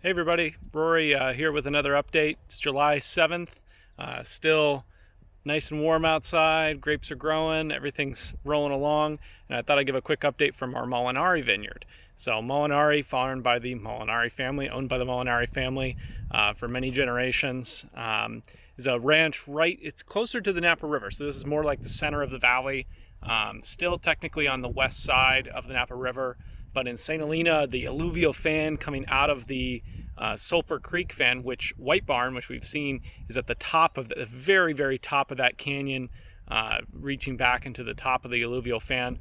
Hey everybody, Rory here with another update. It's July 7th. Still nice and warm outside. Grapes are growing. Everything's rolling along. And I thought I'd give a quick update from our Molinari vineyard. So Molinari, farmed by the Molinari family, owned by the Molinari family for many generations. Is a ranch it's closer to the Napa River. So this is more like the center of the valley. Still technically on the west side of the Napa River. But in St. Helena, the alluvial fan coming out of the Sulphur Creek fan, which White Barn, which we've seen, is at the top of the very, very top of that canyon, reaching back into the top of the alluvial fan.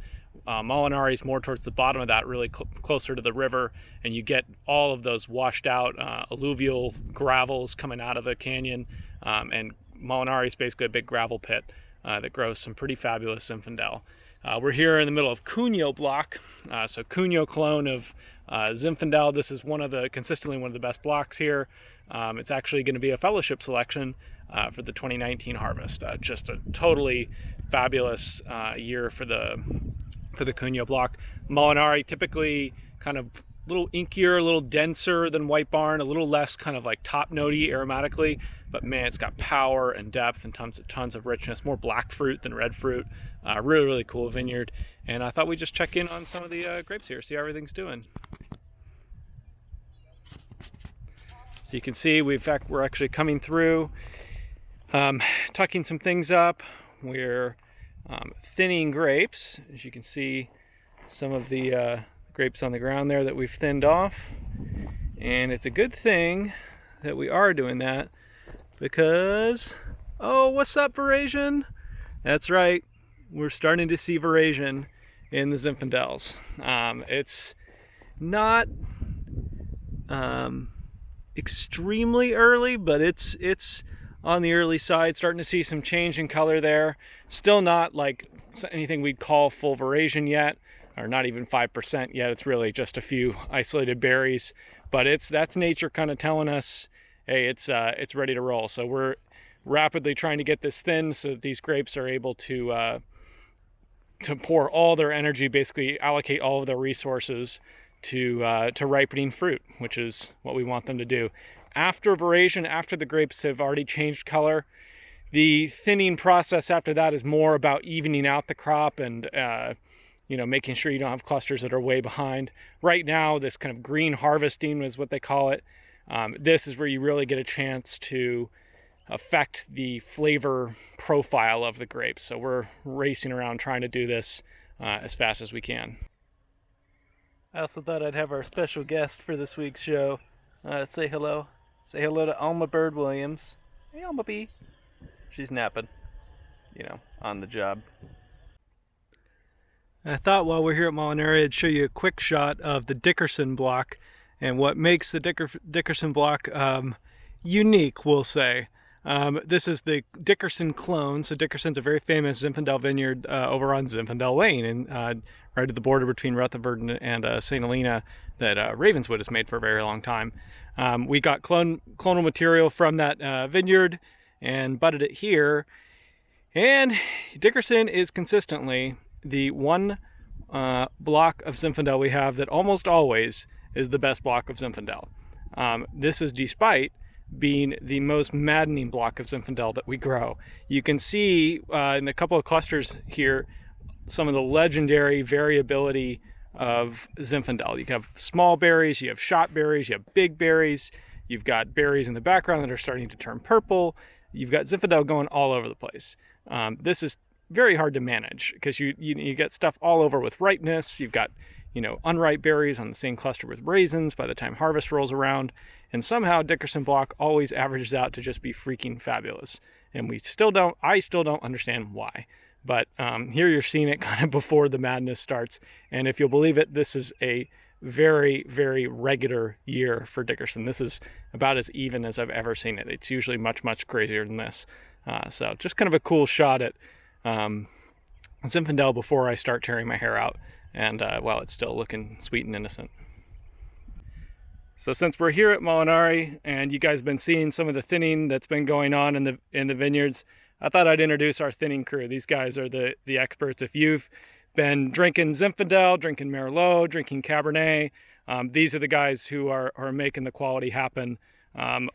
Molinari is more towards the bottom of that, really closer to the river, and you get all of those washed out alluvial gravels coming out of the canyon. And Molinari is basically a big gravel pit that grows some pretty fabulous Zinfandel. We're here in the middle of Cuneo block, so Cuneo clone of Zinfandel. This is consistently one of the best blocks here. It's actually going to be a fellowship selection for the 2019 harvest. Just a totally fabulous year for the Cuneo block. Molinari typically kind of a little inkier, a little denser than White Barn, a little less kind of like top notey aromatically, but man, it's got power and depth and tons of richness, more black fruit than red fruit. Really cool vineyard, and I thought we'd just check in on some of the grapes here, see how everything's doing. So you can see we're actually coming through, tucking some things up. We're thinning grapes. As you can see, some of the grapes on the ground there that we've thinned off, and it's a good thing that we are doing that because, oh, what's up, veraison? That's right, we're starting to see veraison in the Zinfandels. It's not extremely early, but it's on the early side, starting to see some change in color there. Still not like anything we'd call full veraison yet, or not even 5% yet. It's really just a few isolated berries, but that's nature kind of telling us, hey, it's ready to roll. So we're rapidly trying to get this thin so that these grapes are able to pour all their energy, basically allocate all of their resources to ripening fruit, which is what we want them to do. After veraison, after the grapes have already changed color, the thinning process after that is more about evening out the crop and making sure you don't have clusters that are way behind. Right now, this kind of green harvesting is what they call it. This is where you really get a chance to affect the flavor profile of the grapes. So we're racing around trying to do this as fast as we can. I also thought I'd have our special guest for this week's show say hello. Say hello to Alma Bird Williams. Hey, Alma B. She's napping, on the job. I thought while we're here at Molinari, I'd show you a quick shot of the Dickerson block and what makes the Dickerson block unique, we'll say. This is the Dickerson clone. So Dickerson's a very famous Zinfandel vineyard over on Zinfandel Lane, and right at the border between Rutherford and St. Helena that Ravenswood has made for a very long time. We got clonal material from that vineyard and budded it here. And Dickerson is consistently the one block of Zinfandel we have that almost always is the best block of Zinfandel. This is despite being the most maddening block of Zinfandel that we grow. You can see in a couple of clusters here some of the legendary variability of Zinfandel. You have small berries, you have shot berries, you have big berries, you've got berries in the background that are starting to turn purple. You've got Zinfandel going all over the place. This is very hard to manage because you get stuff all over with ripeness. You've got unripe berries on the same cluster with raisins by the time harvest rolls around, and somehow Dickerson block always averages out to just be freaking fabulous. And I still don't understand why. But here you're seeing it kind of before the madness starts. And if you'll believe it, this is a very, very regular year for Dickerson. This is about as even as I've ever seen it. It's usually much, much crazier than this. So just kind of a cool shot at Zinfandel before I start tearing my hair out. And while it's still looking sweet and innocent. So since we're here at Molinari and you guys have been seeing some of the thinning that's been going on in the vineyards, I thought I'd introduce our thinning crew. These guys are the experts. If you've been drinking Zinfandel, drinking Merlot, drinking Cabernet. These are the guys who are making the quality happen,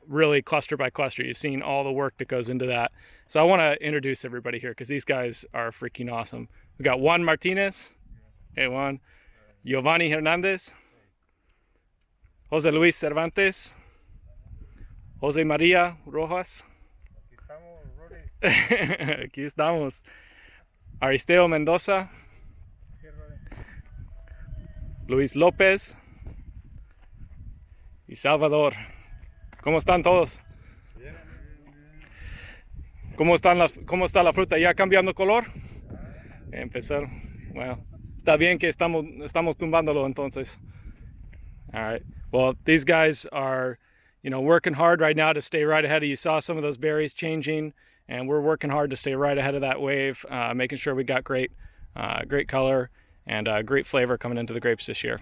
really cluster by cluster. You've seen all the work that goes into that. So I want to introduce everybody here because these guys are freaking awesome. We got Juan Martinez. Hey, Juan. Giovanni Hernandez. Jose Luis Cervantes. Jose Maria Rojas. Aquí estamos. Aristeo Mendoza. Luis López. Y Salvador. ¿Cómo están todos? ¿Cómo está la fruta? ¿Ya cambiando color? Empezar. Well, está bien que estamos tumbándolo entonces. All right. Well, these guys are, working hard right now to stay right ahead of you. Saw some of those berries changing, and we're working hard to stay right ahead of that wave, making sure we got great color and great flavor coming into the grapes this year.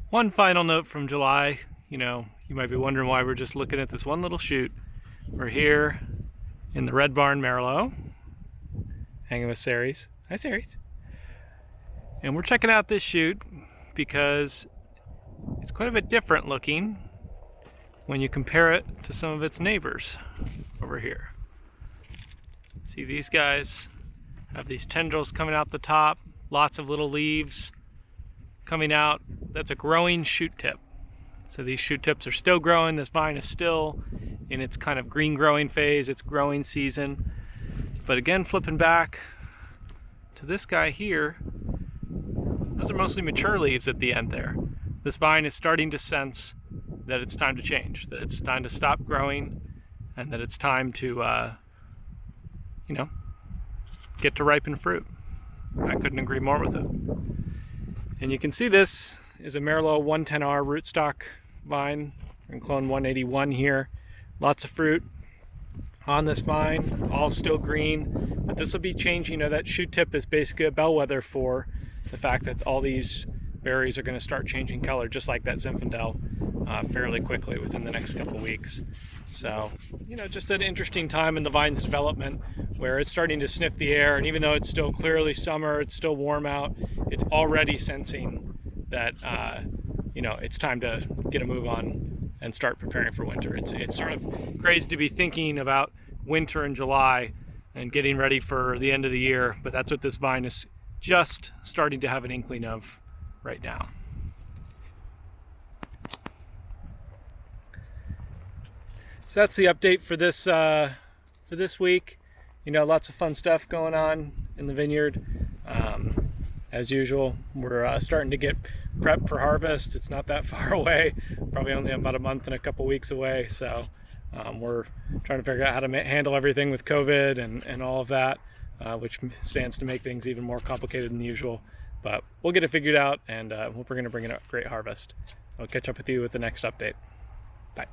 One final note from July, you might be wondering why we're just looking at this one little shoot. We're here in the Red Barn Merlot, hanging with Ceres. Hi, Ceres. And we're checking out this shoot because it's quite a bit different looking when you compare it to some of its neighbors over here. See, these guys have these tendrils coming out the top, lots of little leaves coming out. That's a growing shoot tip. So these shoot tips are still growing. This vine is still in its kind of green growing phase, its growing season. But again, flipping back to this guy here, those are mostly mature leaves at the end there. This vine is starting to sense that it's time to change, that it's time to stop growing, and that it's time to, get to ripen fruit. I couldn't agree more with it. And you can see this is a Merlot 110R rootstock vine and clone 181 here. Lots of fruit on this vine, all still green, but this will be changing. That shoot tip is basically a bellwether for the fact that all these berries are going to start changing color, just like that Zinfandel, fairly quickly within the next couple of weeks. So, just an interesting time in the vine's development where it's starting to sniff the air, and even though it's still clearly summer, it's still warm out, it's already sensing that, it's time to get a move on and start preparing for winter. It's sort of crazy to be thinking about winter in July and getting ready for the end of the year, but that's what this vine is just starting to have an inkling of right now. So that's the update for this week. Lots of fun stuff going on in the vineyard. As usual, we're starting to get prepped for harvest. It's not that far away, probably only about a month and a couple weeks away. So we're trying to figure out how to handle everything with COVID and all of that, which stands to make things even more complicated than usual. But we'll get it figured out, and we're going to bring in a great harvest. I'll catch up with you with the next update. Bye.